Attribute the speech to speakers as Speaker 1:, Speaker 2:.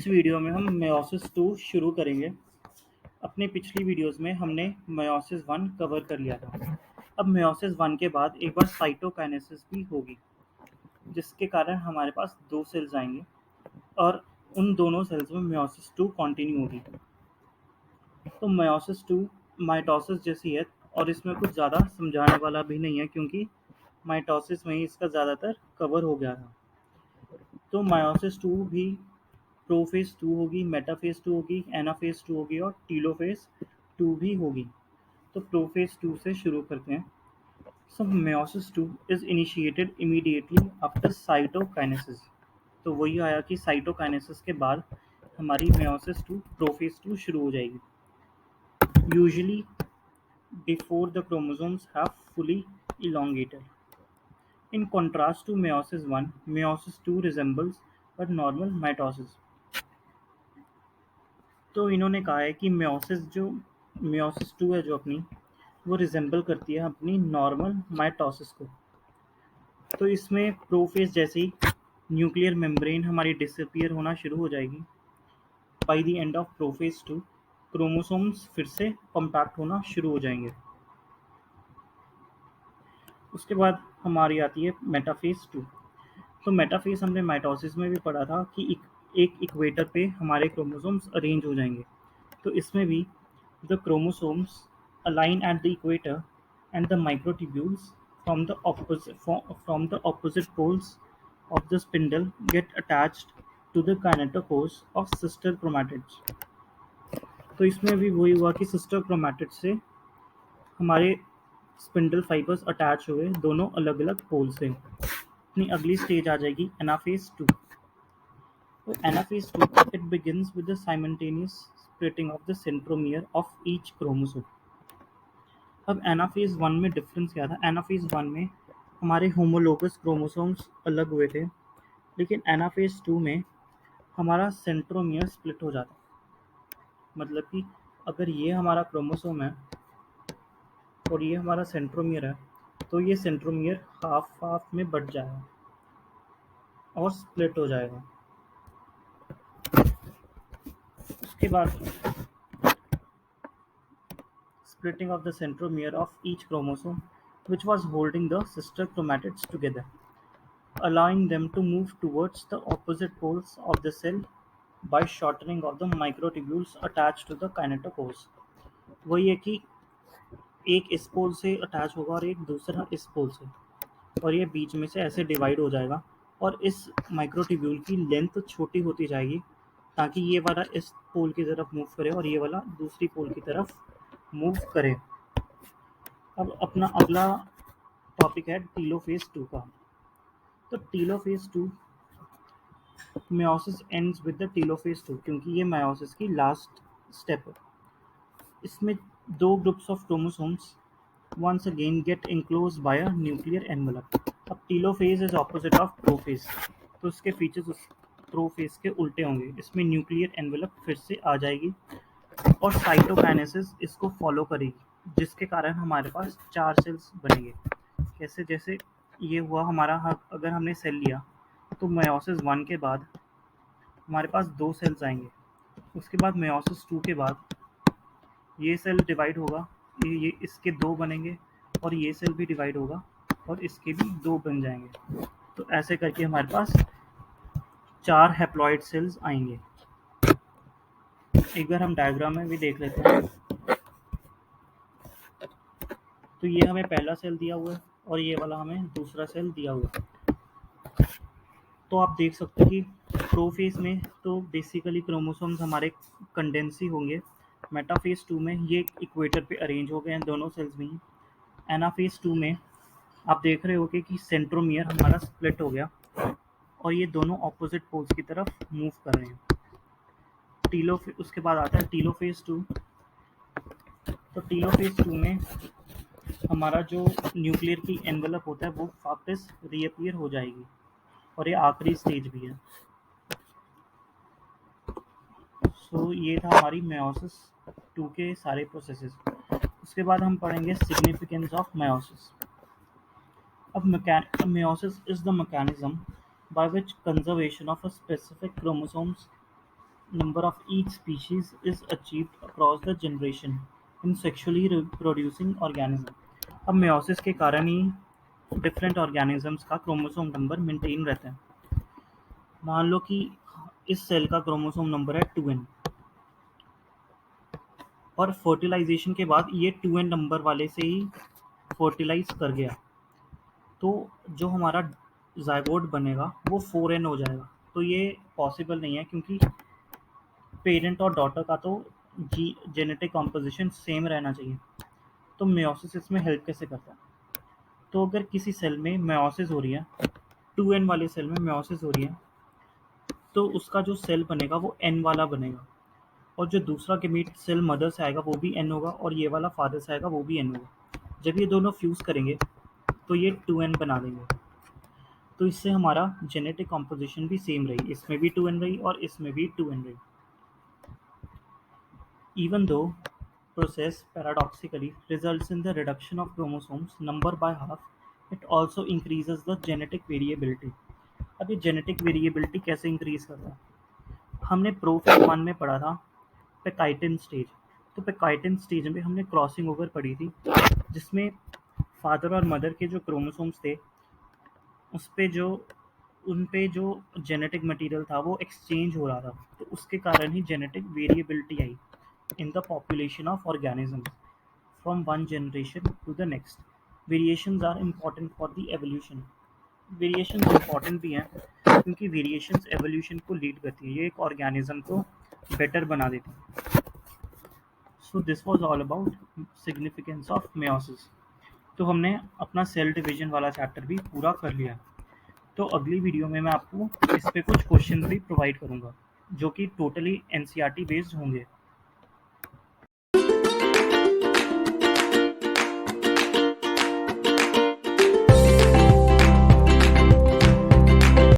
Speaker 1: इस वीडियो में हम मेयोसिस 2 शुरू करेंगे। अपनी पिछली वीडियोस में हमने मेयोसिस 1 कवर कर लिया था। अब मेयोसिस 1 के बाद एक बार साइटोकाइनेसिस भी होगी, जिसके कारण हमारे पास 2 सेल्स आएंगे और उन दोनों सेल्स में मेयोसिस 2 कंटिन्यू होगी। तो मेयोसिस 2 माइटोसिस जैसी है और इसमें कुछ ज़्यादा समझाने वाला भी नहीं है, क्योंकि माइटोसिस में ही इसका ज़्यादातर कवर हो गया था। तो मेयोसिस 2 भी प्रोफेज 2 होगी, मेटाफेज 2 होगी, एनाफेज 2 होगी और टीलोफेज 2 भी होगी। तो प्रोफेज 2 से शुरू करते हैं। So meiosis 2 is initiated immediately after cytokinesis। तो वही आया कि साइटोकाइनेसिस के बाद हमारी meiosis 2 प्रोफेज 2 शुरू हो जाएगी। Usually before the chromosomes have fully elongated. In contrast to meiosis 1, meiosis 2 resembles a normal mitosis। तो इन्होंने कहा है कि मेयोसिस 2 है जो अपनी, वो रिजेंबल करती है अपनी नॉर्मल माइटोसिस को। तो इसमें प्रोफेज जैसी न्यूक्लियर मेम्ब्रेन हमारी डिसअपीयर होना शुरू हो जाएगी। By the end of prophase 2 chromosomes फिर से कॉम्पैक्ट होना शुरू हो जाएंगे। उसके बाद हमारी आती है मेटाफेज 2। तो मेटाफेज हमने माइटोसिस में भी पढ़ा था कि एक इक्वेटर पे हमारे क्रोमोसोम्स अरेंज हो जाएंगे। तो इसमें भी the chromosomes align at the equator and the microtubules from the opposite poles of the spindle get attached to the kinetochores of sister chromatids। तो इसमें भी वही हुआ कि सिस्टर क्रोमैटिड से हमारे स्पिंडल फाइबर्स अटैच हुए दोनों अलग अलग पोल से। अपनी अगली स्टेज आ जाएगी एनाफेज 2। तो anaphase 2 it begins with the simultaneous splitting of the centromere of each chromosome। अब एनाफेज 1 में डिफरेंस क्या था? एनाफेज 1 में हमारे होमोलोगस क्रोमोसोम्स अलग हुए थे, लेकिन एनाफेज 2 में हमारा सेंट्रोमियर स्प्लिट हो जाता। मतलब कि अगर ये हमारा क्रोमोसोम है और ये हमारा सेंट्रोमियर है, तो ये सेंट्रोमियर हाफ हाफ में बट जाएगा और स्प्लिट हो जाएगा। उसके बाद splitting of the centromere of each chromosome, which was holding the sister chromatids together, allowing them to move towards the opposite poles of the cell by shortening of the microtubules attached to the kinetochores। वही है कि एक इस पोल से attach होगा और एक दूसरा इस पोल से, और ये बीच में से ऐसे डिवाइड हो जाएगा और इस माइक्रोट्यूब्यूल की लेंथ छोटी होती जाएगी, ताकि ये वाला इस पोल की तरफ मूव करे और ये वाला दूसरी पोल की तरफ मूव करे। अब अपना अगला टॉपिक है टीलोफेज 2 का। तो telophase 2 meiosis ends with the telophase 2, क्योंकि ये meiosis की लास्ट स्टेप है। इसमें दो groups of chromosomes once again get enclosed by a nuclear envelope। अब telophase is opposite of prophase, तो इसके फीचर्स उस प्रोफेज के उल्टे होंगे। इसमें न्यूक्लियर एनवेलप फिर से आ जाएगी और साइटोकाइनेसिस इसको फॉलो करेगी, जिसके कारण हमारे पास 4 सेल्स बनेंगे। कैसे? जैसे ये हुआ हमारा, अगर हमने सेल लिया तो मेयोसिस 1 के बाद हमारे पास 2 सेल्स आएंगे। उसके बाद मेयोसिस 2 के बाद ये सेल डिवाइड होगा, ये इसके 2 बनेंगे और ये सेल भी डिवाइड होगा और इसके भी 2 बन जाएंगे। तो ऐसे करके हमारे पास 4 हैप्लॉइड सेल्स आएंगे। एक बार हम डायग्राम में भी देख लेते हैं। तो ये हमें पहला सेल दिया हुआ है और ये वाला हमें दूसरा सेल दिया हुआ है। तो आप देख सकते हो कि प्रोफेज में तो बेसिकली क्रोमोसोम्स हमारे कंडेंसी होंगे। मेटाफेज 2 में ये इक्वेटर पे अरेंज हो गए हैं दोनों सेल्स में ही। एनाफेज 2 में आप देख रहे होगे कि सेंट्रोमियर हमारा स्प्लिट हो गया और ये दोनों ऑपोजिट पोल्स की तरफ मूव कर रहे हैं। उसके बाद आता है टीलोफेज 2। तो टीलोफेज 2 में हमारा जो न्यूक्लियर की एनवेलप होता है वो वापस रीअपीयर हो जाएगी और ये आखिरी स्टेज भी है। सो ये था हमारी मेयोसिस 2 के सारे प्रोसेसेस। उसके बाद हम पढ़ेंगे सिग्निफिकेंस ऑफ मेयोसिस। अब meiosis is the mechanism by which conservation of a specific chromosomes number of each species is achieved across the generation in sexually reproducing organism. अब meiosis के कारण ही डिफरेंट ऑर्गेनिजम्स का chromosome number maintain रहता है। मान लो कि इस सेल का क्रोमोसोम नंबर है 2n और फर्टिलाइजेशन के बाद ये 2n नंबर वाले से ही फर्टिलाइज कर गया, तो जो हमारा जायगोट बनेगा वो 4n हो जाएगा। तो ये पॉसिबल नहीं है क्योंकि पेरेंट और डॉटर का तो जेनेटिक कॉम्पोजिशन सेम रहना चाहिए। तो मेयोसिस इसमें हेल्प कैसे करता है? तो अगर किसी सेल में मेयोसिस हो रही है, 2n वाले सेल में मेयोसिस हो रही है, तो उसका जो सेल बनेगा वो n वाला बनेगा, और जो दूसरा गेमीट सेल मदर से आएगा वो भी n होगा, और ये वाला फादर से आएगा वो भी n होगा। जब ये दोनों फ्यूज़ करेंगे तो ये 2n बना देंगे। तो इससे हमारा जेनेटिक कॉम्पोजिशन भी सेम रही, इसमें भी 2n रही और इसमें भी 2n रही। Even though process paradoxically results in the reduction of chromosomes number by half, it also increases the genetic variability. अब ये जेनेटिक वेरिएबिलिटी कैसे इंक्रीज कर रहा है? हमने प्रोफेज 1 में पढ़ा था पेकाइटिन स्टेज। तो पेकाइटिन स्टेज में हमने क्रॉसिंग ओवर पढ़ी थी, जिसमें फादर और मदर के जो क्रोमोसोम्स थे उस पे जो उन पे जो जेनेटिक मटेरियल था वो एक्सचेंज हो रहा था, तो उसके कारण ही जेनेटिक वेरिएबिलिटी आई in the population of organisms from one generation to the next. Variations are important for the evolution. Variations important भी हैं क्योंकि variations evolution को lead करती है, ये एक organism को better बना देती है। So this was all about significance of meiosis. तो हमने अपना सेल डिवीजन वाला चैप्टर भी पूरा कर लिया। तो अगली वीडियो में मैं आपको इस पे कुछ क्वेश्चन भी प्रोवाइड करूँगा जो कि टोटली एनसीईआरटी बेस्ड होंगे।